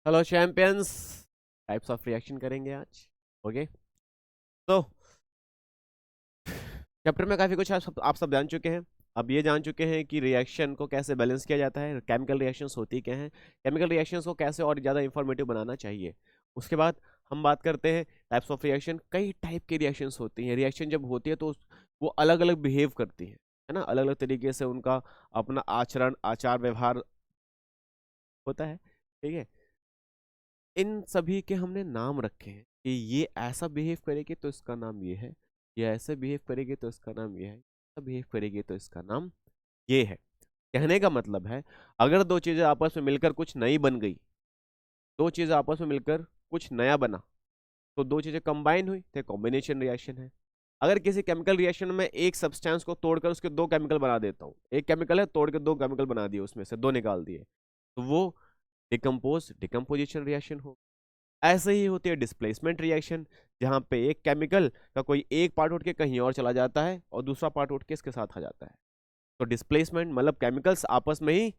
Hello champions. Types of reaction करेंगे आज। Okay, तो चैप्टर में काफी कुछ आप सब जान चुके हैं। अब ये जान चुके हैं कि रिएक्शन को कैसे बैलेंस किया जाता है, केमिकल रिएक्शंस होती क्या हैं, केमिकल रिएक्शंस को कैसे और ज़्यादा इंफॉर्मेटिव बनाना चाहिए। उसके बाद हम बात करते हैं टाइप्स ऑफ रिएक्शन। कई टाइप की रिएक्शंस होती हैं। रिएक्शन जब होती है तो वो अलग अलग बिहेव करती है ना, अलग अलग तरीके से उनका अपना आचरण आचार व्यवहार होता है। ठीक है, इन सभी के हमने नाम रखे हैं कि ये ऐसा बिहेव करेगी तो इसका नाम ये है, ये ऐसे बिहेव करेगी तो इसका नाम ये है, ऐसा बिहेव करेगी तो इसका नाम ये है। कहने का मतलब है, अगर दो चीजें आपस में मिलकर कुछ नई बन गई, दो चीजें आपस में मिलकर कुछ नया बना, तो दो चीजें कंबाइन हुई तो कॉम्बिनेशन रिएक्शन है। अगर किसी केमिकल रिएक्शन में एक सब्सटेंस को तोड़कर उसके दो केमिकल बना देता हूँ, एक केमिकल है तोड़ के दो केमिकल बना दिए, उसमें से दो निकाल दिए, तो वो डिकम्पोजिशन रिएक्शन हो। ऐसे ही होती है डिस्प्लेसमेंट रिएक्शन, जहां पे एक केमिकल का कोई एक पार्ट उठ के कहीं और चला जाता है और दूसरा पार्ट उठ के इसके साथ आ जाता है। तो डिस्प्लेसमेंट मतलब केमिकल्स आपस में ही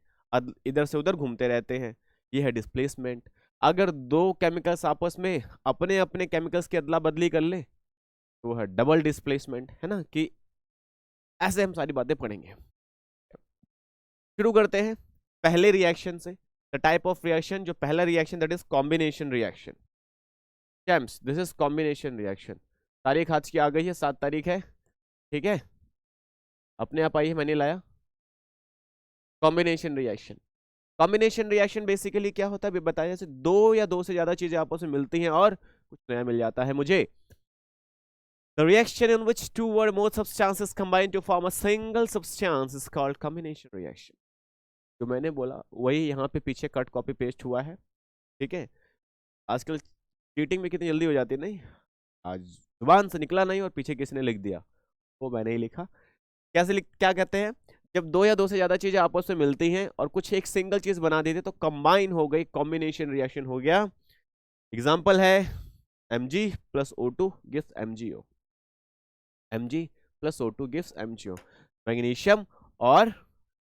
इधर से उधर घूमते रहते हैं, ये है डिस्प्लेसमेंट। अगर दो केमिकल्स आपस में अपने अपने केमिकल्स की अदला बदली कर ले तो वो है डबल डिस्प्लेसमेंट, है ना। कि ऐसे हम सारी बातें पढ़ेंगे। शुरू करते हैं पहले रिएक्शन से। द टाइप ऑफ रिएक्शन, जो पहला reaction that is combination reaction. Champs, this is combination reaction. तारीख आज की आ गई है, 7 तारीख है। ठीक है, अपने आप आई है, मैंने लाया। Combination reaction, combination reaction basically क्या होता है अभी बताया, जैसे दो या दो से ज्यादा चीजें आपस में मिलती हैं और कुछ नया मिल जाता है मुझे। The reaction in which two or more substances combine to form a single substance is called combination reaction। जो मैंने बोला वही यहाँ पे पीछे कट कॉपी पेस्ट हुआ है। ठीक है, आजकल चीटिंग में कितनी जल्दी हो जाती है, नहीं आज जुबान से निकला नहीं और पीछे किसी ने लिख दिया, वो मैंने ही लिखा। कैसे क्या कहते हैं, जब दो या दो से ज्यादा चीजें आपस में मिलती हैं और कुछ एक सिंगल चीज बना देती है तो कंबाइन हो गई, कॉम्बिनेशन रिएक्शन हो गया। एग्जांपल है Mg plus O2 gives MgO। Mg plus O2 gives MgO। Magnesium और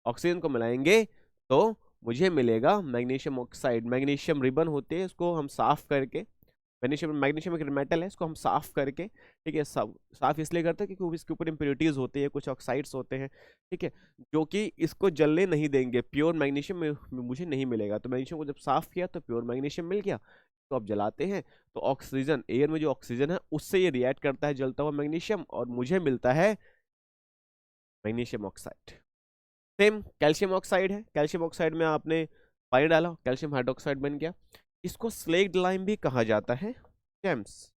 ऑक्सीजन को मिलाएंगे तो मुझे मिलेगा मैग्नीशियम ऑक्साइड। मैग्नीशियम रिबन होते हैं, इसको हम साफ करके, मैग्नीशियम एक मेटल है, इसको हम साफ करके, ठीक है, साफ इसलिए करते हैं क्योंकि इसके ऊपर इम्प्योरिटीज होती है, कुछ ऑक्साइड्स होते हैं, ठीक है, जो कि इसको जलने नहीं देंगे। प्योर मैग्नीशियम मुझे नहीं मिलेगा, तो मैग्नीशियम को जब साफ किया तो प्योर मैग्नीशियम मिल गया। तो अब जलाते हैं तो ऑक्सीजन, एयर में जो ऑक्सीजन है उससे ये रिएक्ट करता है जलता हुआ मैग्नीशियम, और मुझे मिलता है magnesium oxide. Same calcium oxide है, कैल्शियम ऑक्साइड में आपने पानी डाला, कैल्शियम हाइड्रोक्साइड बन गया। इसको स्लेक्ड लाइम भी कहा जाता है। जेम्स,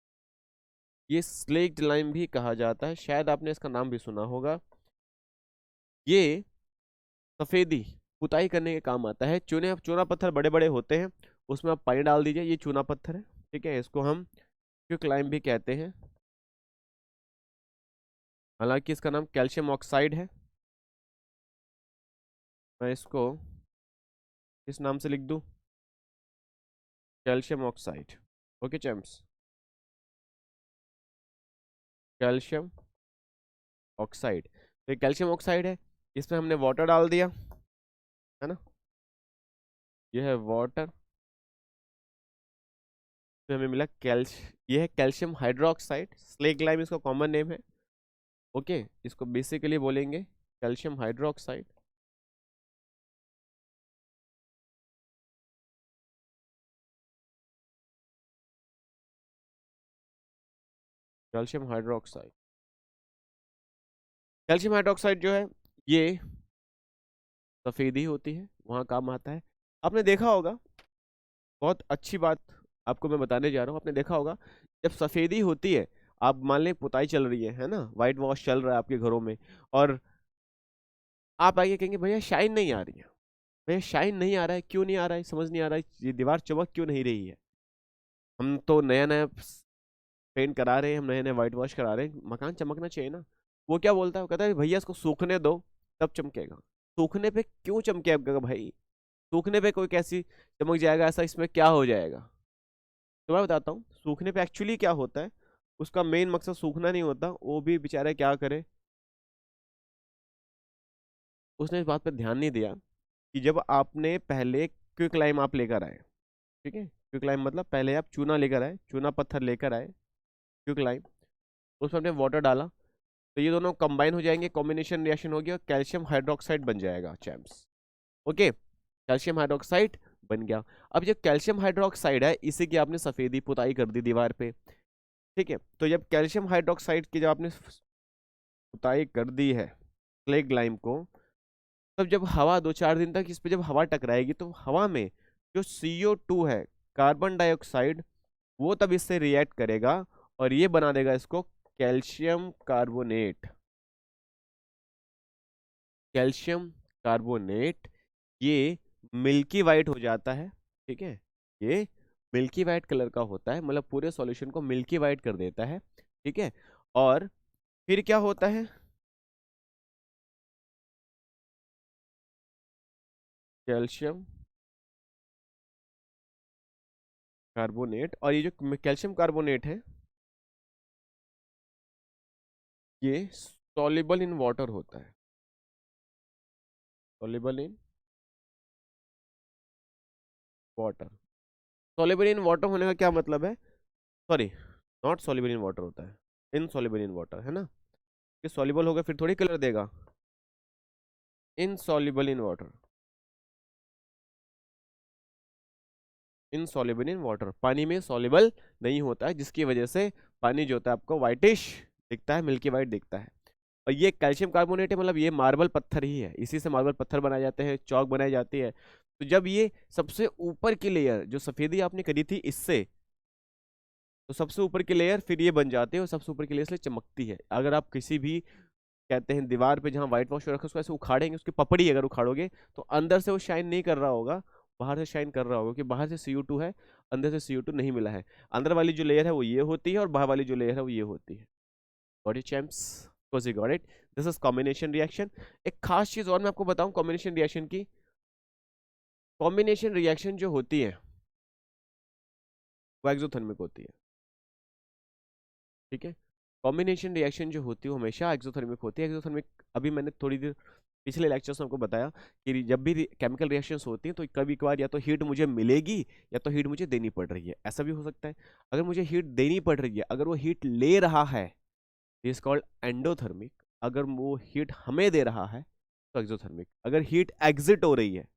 ये स्लेक्ड लाइम भी कहा जाता है, शायद आपने इसका नाम भी सुना होगा। ये सफेदी पुताई करने के काम आता है। चूने चूना पत्थर बड़े बड़े होते हैं, उसमें आप पानी डाल दीजिए, ये चूना पत्थर है, ठीक है, इसको हम क्विक लाइम भी कहते हैं। हालांकि इसका नाम कैल्शियम ऑक्साइड है। मैं इसको इस नाम से लिख दूं, calcium oxide. Okay champs, calcium oxide. तो ये कैल्शियम ऑक्साइड है, इसमें हमने वाटर डाल दिया, है ना, ये है वाटर, तो हमें मिला ये है कैल्शियम हाइड्रोक्साइड। स्लेग लाइम इसका कॉमन नेम है। ओके, इसको बेसिकली बोलेंगे calcium hydroxide. Calcium hydroxide, calcium hydroxide जो है ये सफेदी होती है, वहां काम आता है। आपने देखा होगा, बहुत अच्छी बात आपको मैं बताने जा रहा हूँ, आपने देखा होगा जब सफेदी होती है, आप मान लें पुताई चल रही है ना, व्हाइट वॉश चल रहा है आपके घरों में, और आप आइए कहेंगे भैया शाइन नहीं आ रही है, भैया शाइन नहीं आ रहा है, क्यों नहीं आ रहा है, समझ नहीं आ रहा है, ये दीवार चमक क्यों नहीं रही है। हम तो नया नया पेंट करा रहे हैं, हम नए नए व्हाइट वॉश करा रहे हैं, मकान चमकना चाहिए ना। वो क्या बोलता है, वो कहता है भैया इसको सूखने दो तब चमकेगा। सूखने पे क्यों चमकेगा भाई, सूखने पे कोई कैसी चमक जाएगा, ऐसा इसमें क्या हो जाएगा। तो मैं बताता हूँ सूखने पे एक्चुअली क्या होता है। उसका मेन मकसद सूखना नहीं होता, वो भी बेचारा क्या करे, उसने इस बात पे ध्यान नहीं दिया कि जब आपने पहले क्विक लाइम आप लेकर आए, ठीक है, क्विक लाइम मतलब पहले आप चूना लेकर आए, चूना पत्थर लेकर आए, क्विक लाइम, उसमें आपने वाटर डाला, तो ये दोनों कंबाइन हो जाएंगे, कॉम्बिनेशन रिएक्शन हो गया, कैल्शियम हाइड्रोक्साइड बन जाएगा चैम्प्स। ओके, कैल्शियम हाइड्रोक्साइड बन गया। अब जो कैल्शियम हाइड्रोक्साइड है इसी की आपने सफेदी पुताई कर दी दीवार पे। ठीक है, तो जब कैल्शियम हाइड्रोक्साइड की जब आपने पुताई कर दी है क्ले ग्लाइम को, तब जब हवा 2-4 दिन तक इस पे जब हवा टकराएगी तो हवा में जो CO2 है, कार्बन डाइऑक्साइड, वो तब इससे रिएक्ट करेगा और ये बना देगा इसको कैल्शियम कार्बोनेट। कैल्शियम कार्बोनेट ये मिल्की वाइट हो जाता है। ठीक है, ये मिल्की वाइट कलर का होता है, मतलब पूरे सॉल्यूशन को मिल्की वाइट कर देता है। ठीक है, और फिर क्या होता है, कैल्शियम कार्बोनेट, और ये जो कैल्शियम कार्बोनेट है ये सॉल्युबल इन वाटर होता है, soluble in water. Soluble in water होने का क्या मतलब है, sorry, not soluble in water होता है, इनसॉल्युबल इन वाटर है ना, कि सॉल्युबल होगा फिर थोड़ी कलर देगा, insoluble in water, insoluble in water, पानी में सॉल्युबल नहीं होता है, जिसकी वजह से पानी जो होता है आपको व्हाइटिश दिखता है, मिल्की वाइट दिखता है। और ये कैल्शियम कार्बोनेट है, मतलब ये मार्बल पत्थर ही है, इसी से मार्बल पत्थर बनाए जाते हैं, चौक बनाई जाती है। तो जब ये सबसे ऊपर की लेयर जो सफेदी आपने करी थी इससे, तो सबसे ऊपर की लेयर फिर ये बन जाती है और सबसे ऊपर की लेयर इसलिए चमकती है। अगर आप किसी भी कहते हैं दीवार पे जहाँ व्हाइट वॉश रखा उसको ऐसे उखाड़ेंगे, उसकी पपड़ी अगर उखाड़ोगे तो अंदर से वो शाइन नहीं कर रहा होगा, बाहर से शाइन कर रहा होगा, क्योंकि बाहर से CO2 है, अंदर से CO2 नहीं मिला है। अंदर वाली जो लेयर है वो ये होती है और बाहर वाली जो लेयर है वो ये होती है। Got it champs, because you got it, this is combination reaction. एक खास चीज और मैं आपको बताऊं कॉम्बिनेशन रिएक्शन की, कॉम्बिनेशन रिएक्शन जो होती है वो एक्सोथर्मिक होती है। ठीक है, कॉम्बिनेशन रिएक्शन जो होती है वो हमेशा एक्सोथर्मिक होती है। एक्सोथर्मिक अभी मैंने थोड़ी देर पिछले लेक्चर्स में आपको बताया कि जब भी केमिकल रिएक्शंस होती हैं तो कभी कभार या तो हीट मुझे मिलेगी या तो हीट मुझे देनी पड़ रही है, ऐसा भी हो सकता है। अगर मुझे हीट देनी पड़ रही है, अगर वो हीट ले रहा है, इज कॉल्ड एंडोथर्मिक। अगर वो हीट हमें दे रहा है तो एक्सोथर्मिक। अगर हीट एग्जिट हो रही है,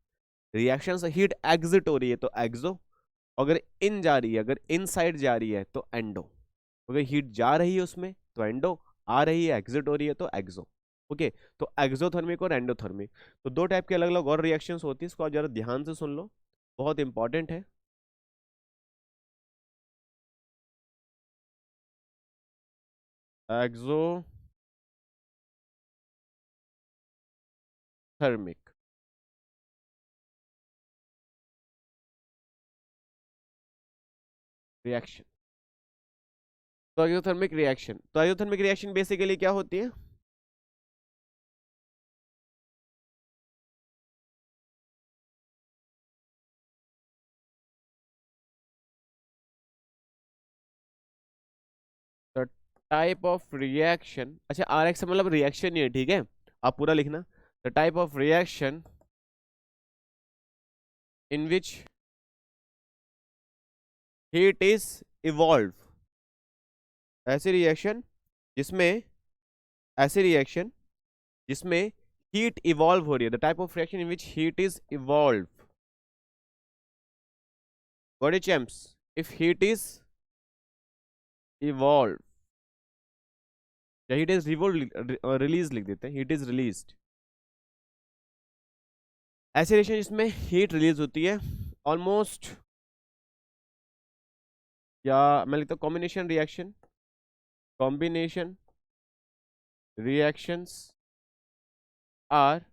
रिएक्शन से हीट एग्जिट हो रही है तो एक्सो, अगर इन जा रही है, अगर इन साइड जा रही है तो एंडो। अगर हीट जा रही है उसमें तो एंडो, आ रही है एग्जिट हो रही है तो एक्सो। ओके, तो एक्सोथर्मिक और एंडोथर्मिक, तो दो टाइप के अलग अलग और रिएक्शंस होती है, इसको आप जरा ध्यान से सुन लो, बहुत इंपॉर्टेंट है। एक्सोथर्मिक रिएक्शन, तो एक्सोथर्मिक रिएक्शन, तो एक्सोथर्मिक रिएक्शन बेसिकली क्या होती है, द टाइप ऑफ रिएक्शन, अच्छा RX मतलब रिएक्शन ही है, ठीक है, आप पूरा लिखना, the type of reaction in which heat is evolve, ऐसे रिएक्शन जिसमें, ऐसे रिएक्शन जिसमें हीट इवॉल्व हो रही है, the type of reaction in which heat is evolve, got it champs, if heat is evolve या हीट इज रिवॉल्व, रिलीज लिख देते हैं, हीट इज रिलीज्ड, ऐसे रिएक्शन जिसमें हीट रिलीज होती है ऑलमोस्ट, या मैं लिखता हूँ combination reaction, combination reactions are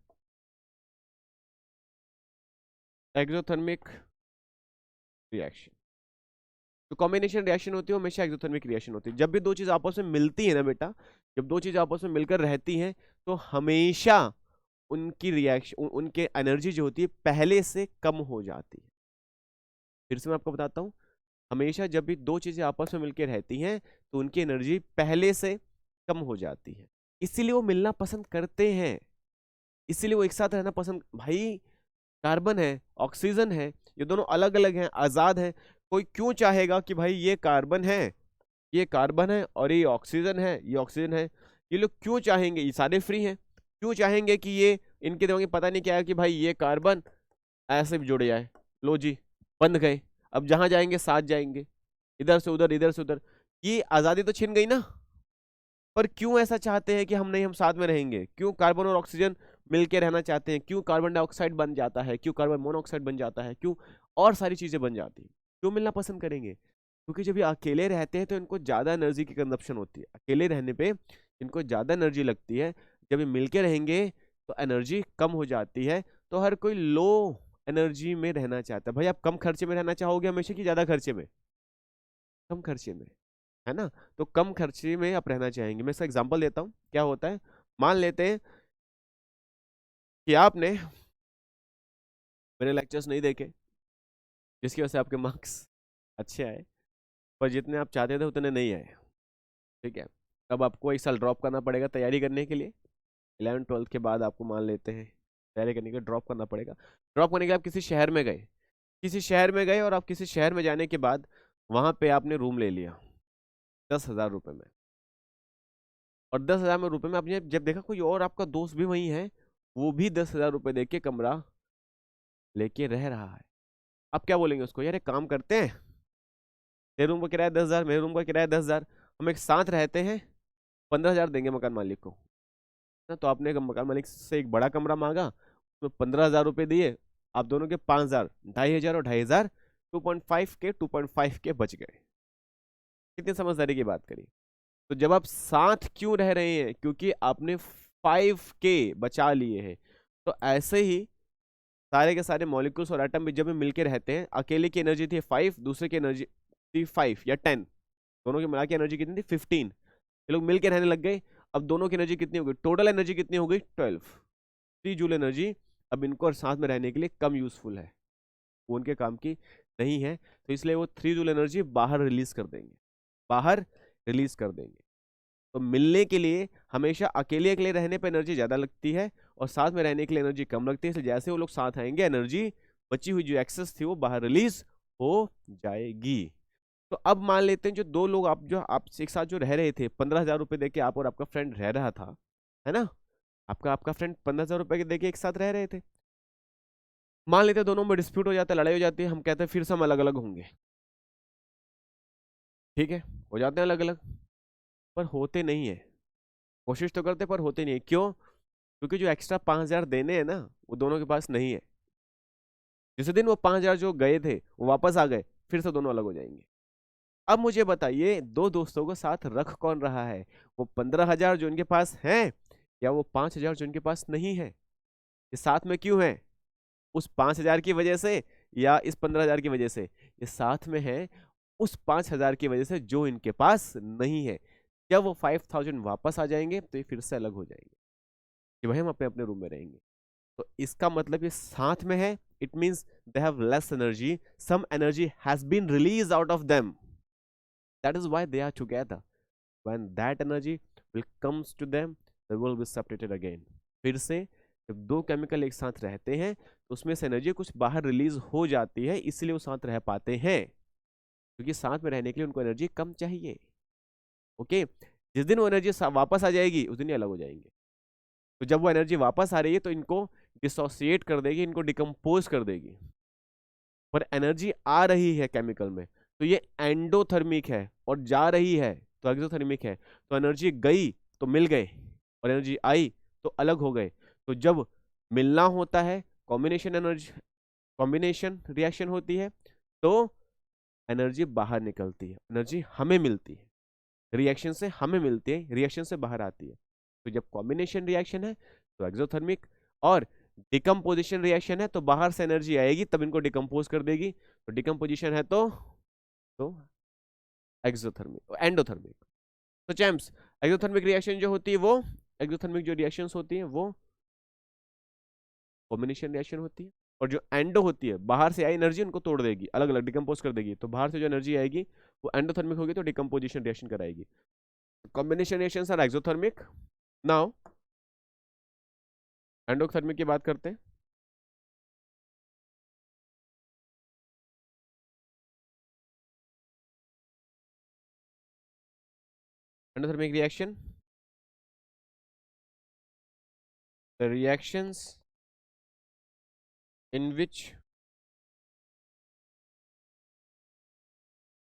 exothermic reaction. तो कॉम्बिनेशन रिएक्शन होती है हमेशा एक्सोथर्मिक रिएक्शन होती है। जब भी दो चीज आपस में मिलती है ना बेटा, जब दो चीज आपस में मिलकर रहती हैं तो हमेशा उनकी रिएक्शन, उनके एनर्जी जो होती है पहले से कम हो जाती है। फिर से मैं आपको बताता हूँ, हमेशा जब भी दो चीजें आपस में मिलकर रहती हैं तो उनकी एनर्जी पहले से कम हो जाती है, इसीलिए वो मिलना पसंद करते हैं, इसीलिए वो एक साथ रहना पसंद, भाई कार्बन है, ऑक्सीजन है, ये दोनों अलग अलग हैं, आजाद हैं। कोई क्यों चाहेगा कि भाई ये कार्बन है, ये कार्बन है और ये ऑक्सीजन है, ये ऑक्सीजन है, ये लोग क्यों चाहेंगे? ये सारे फ्री हैं, क्यों चाहेंगे कि ये, इनके दिमाग में पता नहीं क्या है कि भाई ये कार्बन ऐसे भी जुड़ जाए। लो जी, बंध गए। अब जहां जाएंगे साथ जाएंगे, इधर से उधर, इधर से उधर। ये आजादी तो छिन गई ना। पर क्यों ऐसा चाहते हैं कि हम नहीं, हम साथ में रहेंगे? क्यों कार्बन और ऑक्सीजन मिलके रहना चाहते हैं? क्यों कार्बन डाइऑक्साइड बन जाता है? क्यों कार्बन मोनोऑक्साइड बन जाता है? क्यों और सारी चीजें बन जाती हैं? क्यों मिलना पसंद करेंगे? क्योंकि जब ये अकेले रहते हैं तो इनको ज्यादा एनर्जी की कंजप्शन होती है, अकेले रहने पे इनको ज्यादा एनर्जी लगती है। जब ये मिलके रहेंगे तो एनर्जी कम हो जाती है। तो हर कोई लो एनर्जी में रहना चाहता है। भाई आप कम खर्चे में रहना चाहोगे हमेशा कि ज्यादा खर्चे में? कम खर्चे में, है ना? तो कम खर्चे में आप रहना चाहेंगे। मैं इसका एग्जांपल देता हूँ क्या होता है। मान लेते हैं कि आपने मेरे लेक्चर्स नहीं देखे, जिसकी वजह से आपके मार्क्स अच्छे आए, पर जितने आप चाहते थे उतने नहीं आए। ठीक है, अब आपको एक साल ड्रॉप करना पड़ेगा तैयारी करने के लिए। 11th 12th के बाद आपको मान लेते हैं तैयारी करने के लिए ड्रॉप करना पड़ेगा। ड्रॉप करने के लिए आप किसी शहर में गए, किसी शहर में गए, और आप किसी शहर में जाने के बाद वहां पे आपने रूम ले लिया 10,000 रुपये में। और 10,000 रुपये में आपने जब देखा कोई और आपका दोस्त भी वही है, वो भी 10,000 रुपये दे के कमरा लेके रह रहा है। आप क्या बोलेंगे उसको? यार एक काम करते हैं, तेरे रूम का किराया 10,000, मेरे रूम का किराया 10,000, हम एक साथ रहते हैं, 15,000 देंगे मकान मालिक को ना। तो आपने मकान मालिक से एक बड़ा कमरा मांगा, उसमें 15,000 रुपये दिए, आप दोनों के 5,000, 2,500 और 2,500, 2.5 के बच गए। कितनी समझदारी की बात करी। तो जब आप साथ क्यों रह रहे हैं? क्योंकि आपने 5 के बचा लिए हैं। तो ऐसे ही सारे के सारे मॉलिक्यूल्स और एटम भी जब मिलकर रहते हैं, अकेले की एनर्जी थी 5, दूसरे की एनर्जी थी 5 या 10, दोनों की मिला के एनर्जी कितनी थी? 15। ये लोग मिलकर रहने लग गए। अब दोनों की एनर्जी कितनी हो गई? टोटल एनर्जी कितनी हो गई? 12। 3 जूल एनर्जी अब इनको और साथ में रहने के लिए कम यूजफुल है, वो उनके काम की नहीं है। तो इसलिए वो 3 जूल एनर्जी बाहर रिलीज कर देंगे, बाहर रिलीज कर देंगे। तो मिलने के लिए हमेशा अकेले अकेले रहने पर एनर्जी ज्यादा लगती है, और साथ में रहने के लिए एनर्जी कम लगती है। इसलिए जैसे वो लोग साथ आएंगे, एनर्जी बची हुई जो एक्सेस थी वो बाहर रिलीज हो जाएगी। तो अब मान लेते हैं जो दो लोग आप जो आप एक साथ जो रह रहे थे, 15,000 रुपए देके आप और आपका फ्रेंड रह रहा था, है ना? आपका आपका फ्रेंड 15,000 रुपए देके एक साथ रह रहे थे। मान लेते हैं दोनों में डिस्प्यूट हो जाता है, लड़ाई हो जाती है, हम कहते हैं फिर से हम अलग अलग होंगे। ठीक है, हो जाते हैं अलग अलग, पर होते नहीं है। कोशिश तो करते पर होते नहीं है। क्यों? क्योंकि जो एक्स्ट्रा 5,000 देने हैं ना, वो दोनों के पास नहीं है। जिस दिन वो 5,000 जो गए थे वो वापस आ गए, फिर से दोनों अलग हो जाएंगे। अब मुझे बताइए, दो दोस्तों को साथ रख कौन रहा है? वो 15,000 जो इनके पास है, या वो 5,000 जो इनके पास नहीं है? ये साथ में क्यों है? उस 5,000 की वजह से या इस 15,000 की वजह से? ये साथ में है उस 5,000 की वजह से जो इनके पास नहीं है। जब वो 5,000 वापस आ जाएंगे तो ये फिर से अलग हो जाएंगे कि भाई हम अपने अपने रूम में रहेंगे। तो इसका मतलब ये साथ में है, it means they have less energy, some energy has been release out of them, that is why they are together. When that energy will comes to them, they will be separated again. फिर से जब दो chemical एक साथ रहते हैं तो उसमें से एनर्जी कुछ बाहर रिलीज हो जाती है, इसलिए वो साथ रह पाते हैं, क्योंकि साथ में रहने के लिए उनको एनर्जी कम चाहिए। ओके, जिस दिन वो एनर्जी वापस आ जाएगी उस दिन ये अलग हो जाएंगे। तो जब वो एनर्जी वापस आ रही है तो इनको डिसोसिएट कर देगी, इनको डिकम्पोज कर देगी। पर एनर्जी आ रही है केमिकल में तो ये एंडोथर्मिक है, और जा रही है तो एक्सोथर्मिक है। तो एनर्जी गई तो मिल गए, और एनर्जी आई तो अलग हो गए। तो जब मिलना होता है, कॉम्बिनेशन एनर्जी, कॉम्बिनेशन रिएक्शन होती है, तो एनर्जी बाहर निकलती है, एनर्जी हमें मिलती है, रिएक्शन से हमें मिलती है, रिएक्शन से बाहर आती है। तो जब कॉम्बिनेशन रिएक्शन है तो एक्सोथर्मिक, और डिकम्पोजिशन रिएक्शन है तो बाहर से एनर्जी आएगी तब इनको डिकम्पोज कर देगी। तो डिकम्पोजिशन है तो एक्सोथर्मिक, एंडोथर्मिक। तो चैम्प्स, एक्सोथर्मिक रिएक्शन जो होती है वो, एक्सोथर्मिक जो रिएक्शंस होती हैं वो कॉम्बिनेशन रिएक्शन होती है। और जो एंडो होती है, बाहर से आई एनर्जी उनको तोड़ देगी, अलग अलग डिकम्पोज कर देगी। तो बाहर से जो एनर्जी आएगी वो एंडोथर्मिक होगी, तो डिकम्पोजिशन रिएक्शन कराएगी। Combination reactions are exothermic. Now endothermic की बात करते हैं। Endothermic reaction, the reactions in which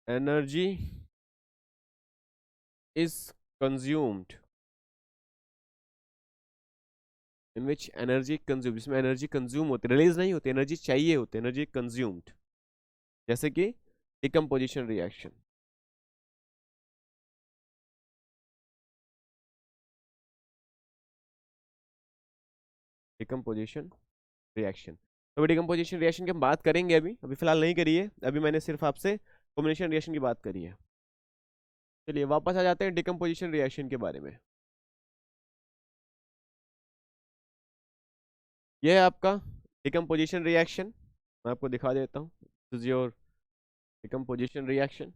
energy is consumed, in which energy consumed, जिसमें एनर्जी कंज्यूम होती, रिलीज नहीं होती, एनर्जी चाहिए होती, एनर्जी कंज्यूम्ड, जैसे कि डिकम्पोजिशन रिएक्शन। डिकम्पोजिशन रिएक्शन, तो डिकम्पोजिशन रिएक्शन की हम बात करेंगे, अभी अभी फिलहाल नहीं करिए, अभी मैंने सिर्फ आपसे कॉम्बिनेशन रिएक्शन की बात करी है। चलिए वापस आ जाते हैं डिकम्पोजिशन रिएक्शन के बारे में। यह है आपका डिकम्पोजिशन रिएक्शन, मैं आपको दिखा देता हूँ, this is your decomposition reaction.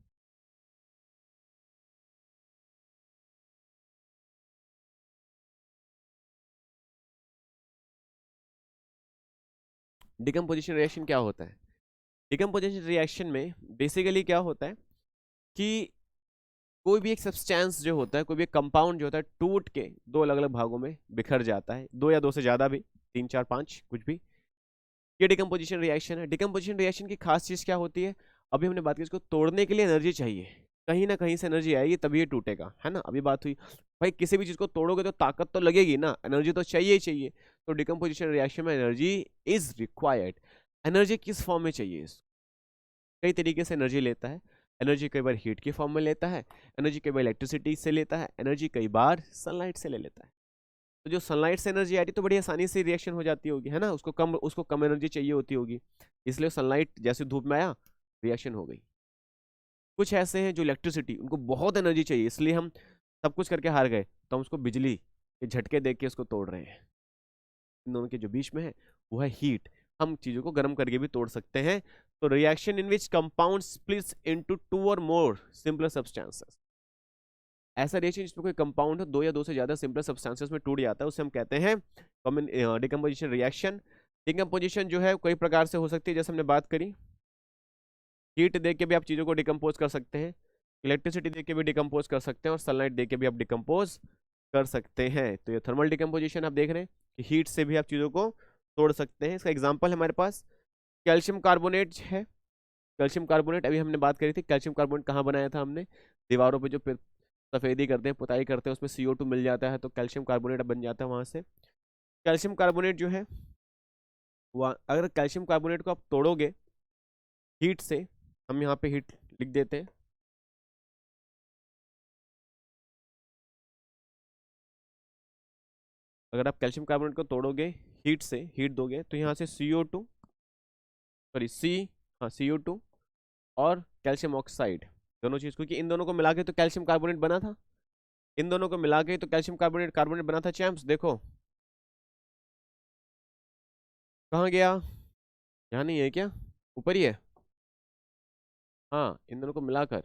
Decomposition reaction क्या होता है? डिकम्पोजिशन रिएक्शन में बेसिकली क्या होता है कि कोई भी एक सब्सटेंस जो होता है, कोई भी एक कंपाउंड जो होता है, टूट के दो अलग अलग भागों में बिखर जाता है, दो या दो से ज्यादा भी, तीन चार पांच कुछ भी, ये डिकम्पोजिशन रिएक्शन है। डिकम्पोजिशन रिएक्शन की खास चीज क्या होती है? अभी हमने बात की, इसको तोड़ने के लिए एनर्जी चाहिए, कहीं ना कहीं से एनर्जी आएगी तभी ये टूटेगा, है ना। अभी बात हुई भाई किसी भी चीज को तोड़ोगे तो ताकत तो लगेगी ना, एनर्जी तो चाहिए ही चाहिए। तो डिकम्पोजिशन रिएक्शन में एनर्जी इज रिक्वायर्ड। एनर्जी किस फॉर्म में चाहिए? कई तरीके से एनर्जी लेता है। एनर्जी कई बार हीट की फॉर्म में लेता है, एनर्जी कई बार इलेक्ट्रिसिटी से लेता है, एनर्जी कई बार सनलाइट से ले लेता है। तो जो सनलाइट से एनर्जी आ रही तो बड़ी आसानी से रिएक्शन हो जाती होगी, है ना, उसको कम एनर्जी चाहिए होती होगी, इसलिए सनलाइट जैसे धूप में आया रिएक्शन हो गई। कुछ ऐसे हैं जो इलेक्ट्रिसिटी, उनको बहुत एनर्जी चाहिए, इसलिए हम सब कुछ करके हार गए, तो हम उसको बिजली के झटके देख के उसको तोड़ रहे हैं। इन दोनों के जो बीच में है वो है हीट, हम चीजों को गर्म करके भी तोड़ सकते हैं। तो reaction in which compound splits into two और मोर सिंपलर सब्सटेंसेस, ऐसा रिएक्शन जिसमें कोई कंपाउंड हो, दो या दो से ज्यादा सिंपलर सब्सटेंसेस में टूट जाता है, उसे हम कहते हैं डिकम्पोजिशन रिएक्शन। डिकम्पोजिशन जो है कई प्रकार से हो सकती है, जैसे हमने बात करी, हीट दे के भी आप चीजों को डिकम्पोज कर सकते हैं, इलेक्ट्रिसिटी दे के भी डिकम्पोज कर सकते हैं, और सनलाइट दे के भी आप डिकम्पोज कर सकते हैं। तो ये थर्मल डिकम्पोजिशन आप देख रहे हैं कि हीट से भी आप चीजों को तोड़ सकते हैं। इसका एग्जाम्पल हमारे पास कैल्शियम कार्बोनेट है। कैल्शियम कार्बोनेट अभी हमने बात करी थी, कैल्शियम कार्बोनेट कहाँ बनाया था हमने? दीवारों पे जो सफेदी करते हैं, पुताई करते हैं, उसमें CO2 मिल जाता है तो कैल्शियम कार्बोनेट बन जाता है वहां से। कैल्शियम कार्बोनेट जो है वह, अगर कैल्शियम कार्बोनेट को आप तोड़ोगे हीट से, हम यहाँ पे हीट लिख देते हैं, अगर आप कैल्शियम कार्बोनेट को तोड़ोगे हीट से, हीट दोगे तो यहाँ से CO2, सॉरी हाँ CO2 और कैल्शियम ऑक्साइड, दोनों चीज, क्योंकि इन दोनों को मिला के तो कैल्शियम कार्बोनेट बना था, इन दोनों को मिला के तो कैल्शियम कार्बोनेट कार्बोनेट बना था चैम्प्स। देखो कहाँ गया? यहाँ नहीं है क्या? ऊपर ही है। हाँ, इन दोनों को मिलाकर,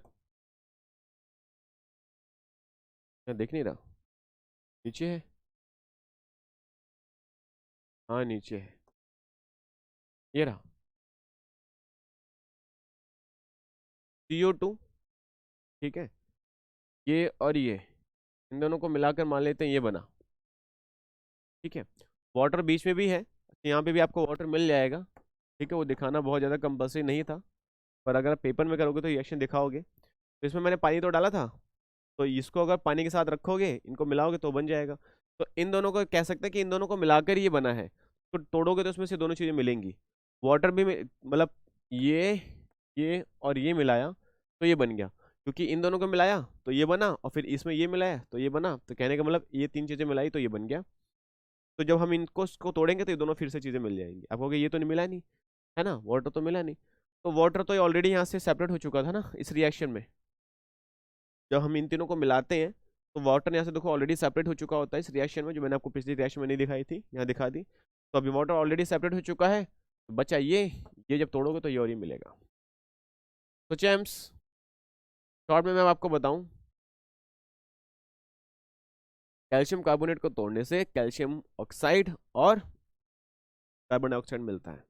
मैं देख नहीं रहा, नीचे है, हाँ नीचे है, ये रहा CO2, ठीक है, ये और ये, इन दोनों को मिलाकर मान लेते हैं ये बना, ठीक है। वाटर बीच में भी है, यहाँ पे भी आपको वाटर मिल जाएगा, ठीक है, वो दिखाना बहुत ज़्यादा कंपल्सरी नहीं था, पर अगर आप पेपर में करोगे तो रिएक्शन दिखाओगे। तो इसमें मैंने पानी तो डाला था, तो इसको अगर पानी के साथ रखोगे, इनको मिलाओगे तो बन जाएगा। तो इन दोनों को कह सकते हैं कि इन दोनों को मिलाकर ये बना है, तो तोड़ोगे तो इसमें से दोनों चीज़ें मिलेंगी। वाटर भी मतलब ये और ये मिलाया तो ये बन गया, क्योंकि इन दोनों को मिलाया तो ये बना, और फिर इसमें ये मिलाया तो ये बना, तो कहने का मतलब ये तीन चीज़ें मिलाई तो ये बन गया। तो जब हम इनको इसको तोड़ेंगे तो ये दोनों फिर से चीज़ें मिल जाएंगी। आप कहोगे ये तो नहीं मिला, नहीं है ना, वाटर तो मिला नहीं, तो वाटर तो ऑलरेडी यहाँ से सेपरेट हो चुका था ना इस रिएक्शन में। जब हम इन तीनों को मिलाते हैं तो वाटर यहाँ से देखो ऑलरेडी सेपरेट हो चुका होता है इस रिएक्शन में, जो मैंने आपको पिछली रिएक्शन में नहीं दिखाई थी, यहाँ दिखा दी। तो अभी वाटर ऑलरेडी सेपरेट हो चुका है, तो बचा ये जब तोड़ोगे तो ये और ही मिलेगा। तो चैम्प्स शॉर्ट में मैं आपको बताऊं, कैल्शियम कार्बोनेट को तोड़ने से कैल्शियम ऑक्साइड और कार्बन डाइऑक्साइड मिलता है।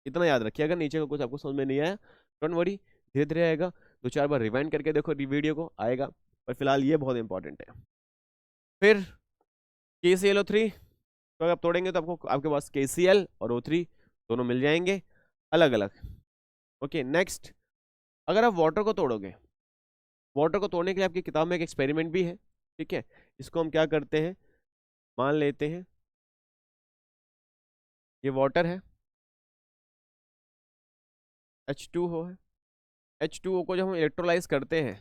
इतना याद रखिए, अगर नीचे का कुछ आपको समझ में नहीं आया डोंट वरी, धीरे धीरे आएगा, दो चार बार रिवाइंड करके देखो वीडियो को, आएगा। पर फिलहाल ये बहुत इंपॉर्टेंट है। फिर KClO3 तो अगर आप तोड़ेंगे तो आपको आपके पास KCl और O3 दोनों मिल जाएंगे अलग अलग। ओके नेक्स्ट, अगर आप वाटर को तोड़ोगे, वाटर को तोड़ने के लिए आपकी किताब में एक एक्सपेरिमेंट भी है, ठीक है। इसको हम क्या करते हैं, मान लेते हैं ये वाटर है, H2O है। H2O को जब हम इलेक्ट्रोलाइज करते हैं,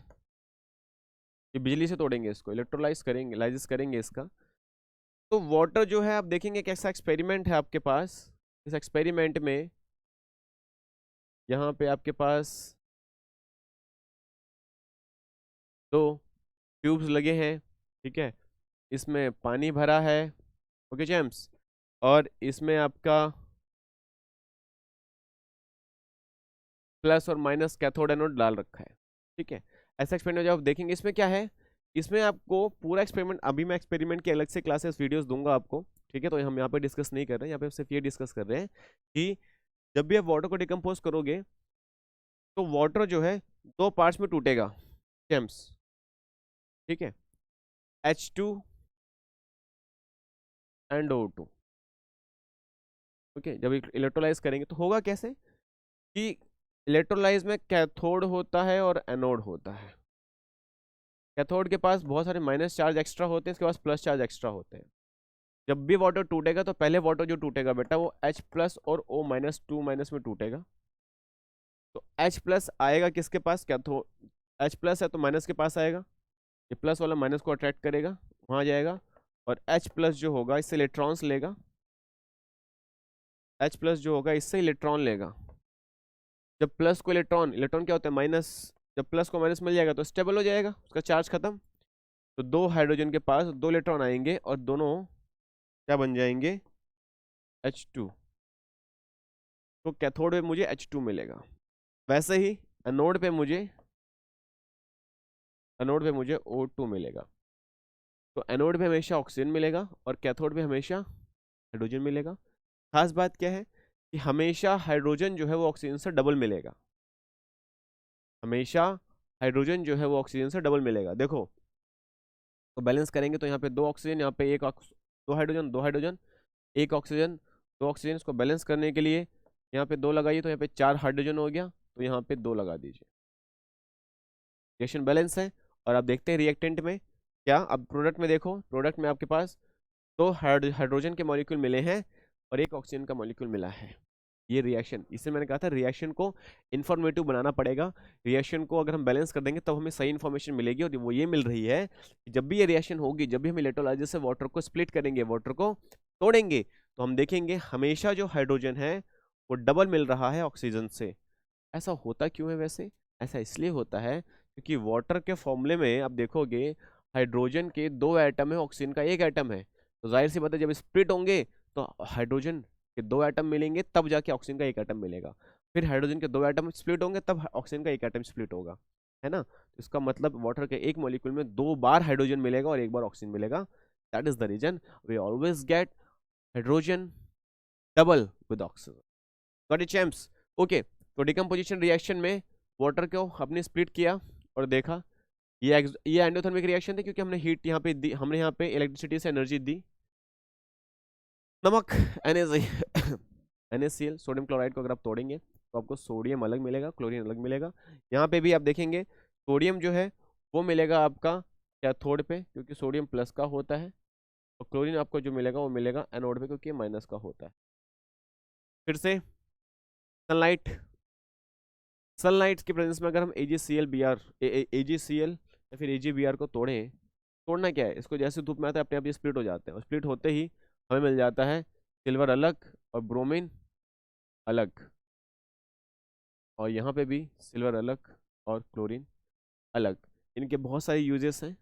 ये बिजली से तोड़ेंगे, इसको इलेक्ट्रोलाइज करेंगे, लाइजिस करेंगे इसका, तो वाटर जो है आप देखेंगे कैसा एक्सपेरिमेंट है आपके पास। इस एक्सपेरिमेंट में यहाँ पे आपके पास दो ट्यूब्स लगे हैं, ठीक है, इसमें पानी भरा है, ओके जेम्स, और इसमें आपका प्लस और माइनस कैथोड एनोड डाल रखा है, ठीक है। ऐसा एक्सपेरिमेंट जब आप देखेंगे, इसमें क्या है, इसमें आपको पूरा एक्सपेरिमेंट, अभी मैं एक्सपेरिमेंट की अलग से क्लासेस वीडियोस दूंगा आपको, ठीक है, तो हम यहाँ पे डिस्कस नहीं कर रहे हैं, यहाँ पे सिर्फ ये डिस्कस कर रहे हैं कि जब भी आप वाटर को डिकम्पोज करोगे तो वाटर जो है दो पार्ट्स में टूटेगा जेम्स, ठीक है, H2 एंड O2। ओके, जब इलेक्ट्रोलाइज करेंगे तो होगा कैसे कि इलेक्ट्रोलाइज में कैथोड होता है और एनोड होता है। कैथोड के पास बहुत सारे माइनस चार्ज एक्स्ट्रा होते हैं, इसके पास प्लस चार्ज एक्स्ट्रा होते हैं। जब भी वाटर टूटेगा तो पहले वाटर जो टूटेगा बेटा वो H प्लस और O माइनस 2 माइनस में टूटेगा। तो H प्लस आएगा किसके पास, कैथोड, H प्लस है तो माइनस के पास आएगा, ये प्लस वाला माइनस को अट्रैक्ट करेगा, वहाँ जाएगा, और H प्लस जो होगा इससे इलेक्ट्रॉन्स लेगा, H प्लस जो होगा इससे इलेक्ट्रॉन लेगा। जब प्लस को इलेक्ट्रॉन, इलेक्ट्रॉन क्या होता है माइनस, जब प्लस को माइनस मिल जाएगा तो स्टेबल हो जाएगा, उसका चार्ज खत्म। तो दो हाइड्रोजन के पास दो इलेक्ट्रॉन आएंगे और दोनों क्या बन जाएंगे, H2। तो कैथोड पे मुझे H2 मिलेगा, वैसे ही एनोड पे मुझे O2 मिलेगा। तो एनोड पे हमेशा ऑक्सीजन मिलेगा और कैथोड पे हमेशा हाइड्रोजन मिलेगा। खास बात क्या है कि हमेशा हाइड्रोजन जो है वो ऑक्सीजन से डबल मिलेगा, हमेशा हाइड्रोजन जो है वो ऑक्सीजन से डबल मिलेगा। देखो तो बैलेंस करेंगे तो यहाँ पे दो ऑक्सीजन, यहाँ पे दो हाइड्रोजन, दो हाइड्रोजन, एक ऑक्सीजन, दो ऑक्सीजन। इसको बैलेंस करने के लिए यहाँ पे दो लगाइए तो यहाँ पे 4 हाइड्रोजन हो गया, तो यहाँ पे 2 लगा दीजिए, रिएक्शन बैलेंस है। और आप देखते हैं रिएक्टेंट में क्या, अब प्रोडक्ट में देखो, प्रोडक्ट में आपके पास दो हाइड्रोजन के मॉलिक्यूल मिले हैं और एक ऑक्सीजन का मॉलिक्यूल मिला है। ये रिएक्शन, इससे मैंने कहा था रिएक्शन को इंफॉर्मेटिव बनाना पड़ेगा। रिएक्शन को अगर हम बैलेंस कर देंगे तब हमें सही इन्फॉर्मेशन मिलेगी, और वो ये मिल रही है कि जब भी ये रिएक्शन होगी, जब भी हम इलेक्ट्रोलाइजर से वाटर को स्प्लिट करेंगे, वाटर को तोड़ेंगे, तो हम देखेंगे हमेशा जो हाइड्रोजन है वो डबल मिल रहा है ऑक्सीजन से। ऐसा होता क्यों है वैसे, ऐसा इसलिए होता है क्योंकि वाटर के फॉर्मूले में आप देखोगे हाइड्रोजन के 2 एटम है, ऑक्सीजन का 1 एटम है। तो जाहिर सी बात है जब स्प्लिट होंगे तो हाइड्रोजन के 2 एटम मिलेंगे, तब जाके ऑक्सीजन का 1 एटम मिलेगा। फिर हाइड्रोजन के 2 एटम स्प्लिट होंगे तब ऑक्सीजन का 1 एटम स्प्लिट होगा, है ना। तो इसका मतलब वाटर के एक मॉलिक्यूल में 2 बार हाइड्रोजन मिलेगा और 1 बार ऑक्सीजन मिलेगा। That is the reason we always get hydrogen double with oxygen. Got it champs? Okay, तो डिकम्पोजिशन रिएक्शन में वाटर को हमने स्प्लिट किया और देखा ये एंडोथर्मिक रिएक्शन थी, क्योंकि हमने हीट यहाँ पे दी, हमने यहाँ पे इलेक्ट्रिसिटी से एनर्जी दी। नमक NaCl, सोडियम क्लोराइड को अगर आप तोड़ेंगे तो आपको सोडियम अलग मिलेगा, क्लोरीन अलग मिलेगा। यहाँ पे भी आप देखेंगे सोडियम जो है वो मिलेगा आपका कैथोड पे, क्योंकि सोडियम प्लस का होता है, और क्लोरीन आपको जो मिलेगा वो मिलेगा एनोड पे, क्योंकि माइनस का होता है। फिर से सनलाइट, सनलाइट की प्रेजेंस में अगर हम AgCl या फिर AgBr को तोड़ें, तोड़ना क्या है, इसको जैसे धूप में आता है अपने आप ये स्प्लिट हो जाते हैं, और स्प्लिट होते ही हमें मिल जाता है सिल्वर अलग और ब्रोमीन अलग, और यहाँ पे भी सिल्वर अलग और क्लोरीन अलग। इनके बहुत सारे यूजेस हैं।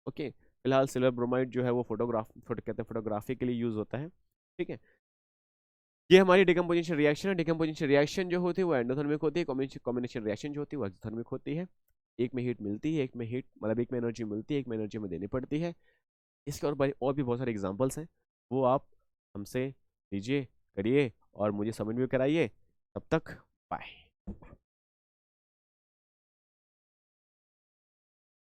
ओके, फिलहाल सिल्वर ब्रोमाइड जो है वो फोटोग्राफी के लिए यूज होता है, ठीक है। ये हमारी डिकम्पोजिशन रिएक्शन है। डिकम्पोजिशन रिएक्शन जो होती है वो एंडोथर्मिक होती है, कॉम्बिनेशन रिएक्शन जो होती है वो एक्सोथर्मिक होती है। एक में हीट मिलती है, एक में हीट मतलब एक में एनर्जी मिलती है, एक में एनर्जी में देनी पड़ती है। इसके और भी बहुत सारे एग्जांपल्स हैं, वो आप हमसे लीजिए, करिए और मुझे समझ में कराइए। तब तक बाय।